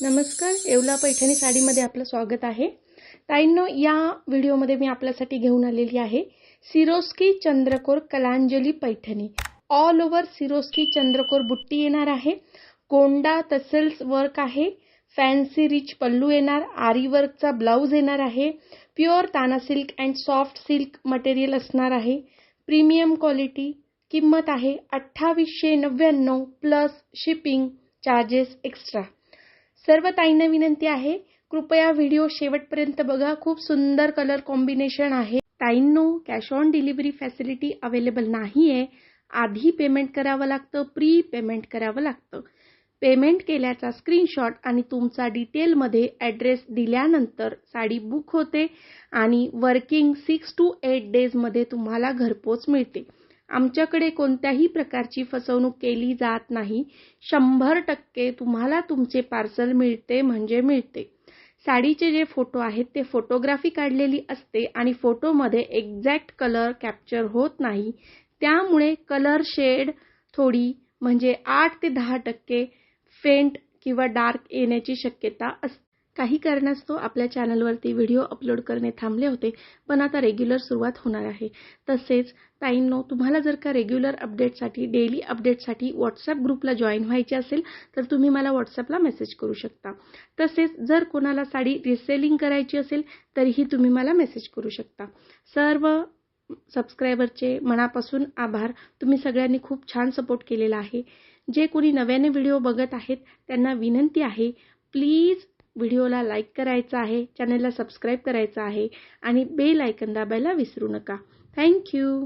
नमस्कार, येवला पैठणी साडीमध्ये आपलं स्वागत आहे. ताईंनो, या व्हिडिओमध्ये मी आपल्यासाठी घेऊन आलेली आहे सिरोस्की चंद्रकोर कलांजली पैठणी. ऑल ओव्हर सिरोस्की चंद्रकोर बुट्टी येणार आहे. गोंडा टसल्स वर्क आहे. फॅन्सी रिच पल्लू येणार. आरी वर्कचा ब्लाउज येणार आहे. प्युअर ताना silk and soft silk material असणार आहे. Premium quality. किंमत आहे 2899 प्लस शिपिंग चार्जेस एक्स्ट्रा. सर्व ताईंना विनंती आहे, कृपया व्हिडिओ शेवटपर्यंत बघा. खूप सुंदर कलर कॉम्बिनेशन आहे. ताईंनो, cash on delivery facility available नाहीये. आधी पेमेंट करावं लागतं, प्री पेमेंट करावं लागतं. पेमेंट केल्याचा स्क्रीनशॉट आणि तुमचा डिटेलमध्ये ॲड्रेस दिल्यानंतर साडी बुक होते आणि वर्किंग 6 to 8 डेजमध्ये तुम्हाला घरपोच मिळते. आमच्याकडे कोणत्याही प्रकारची फसवणूक केली जात नाही. 100% तुम्हाला तुमचे पार्सल मिळते म्हणजे मिळते. साडीचे जे फोटो आहेत ते फोटोग्राफी काढलेली असते आणि फोटोमध्ये एक्झॅक्ट कलर कॅप्चर होत नाही. त्यामुळे कलर शेड थोडी म्हणजे 8 ते 10% फेंट किंवा डार्क येण्याची शक्यता असते. काही कारणास्तव आपल्या चॅनलवरती व्हिडिओ अपलोड करणे थांबले होते, पण आता रेग्युलर सुरुवात होणार आहे. तसेच ताईंनो, तुम्हाला जर का रेग्युलर अपडेटसाठी, डेली अपडेटसाठी व्हॉट्सॲप ग्रुपला जॉईन व्हायचे असेल तर तुम्ही मला व्हॉट्सॲपला मेसेज करू शकता. तसेच जर कोणाला साडी रिसेलिंग करायची असेल तरीही तुम्ही मला मेसेज करू शकता. सर्व सबस्क्रायबरचे मनापासून आभार. तुम्ही सगळ्यांनी खूप छान सपोर्ट केलेला आहे. जे कोणी नव्याने व्हिडिओ बघत आहेत त्यांना विनंती आहे, प्लीज व्हिडिओला लाईक करायचा आहे, चॅनलला सबस्क्राईब करायचं आहे आणि बेल आयकॉन दाबायला विसरू नका. Thank you.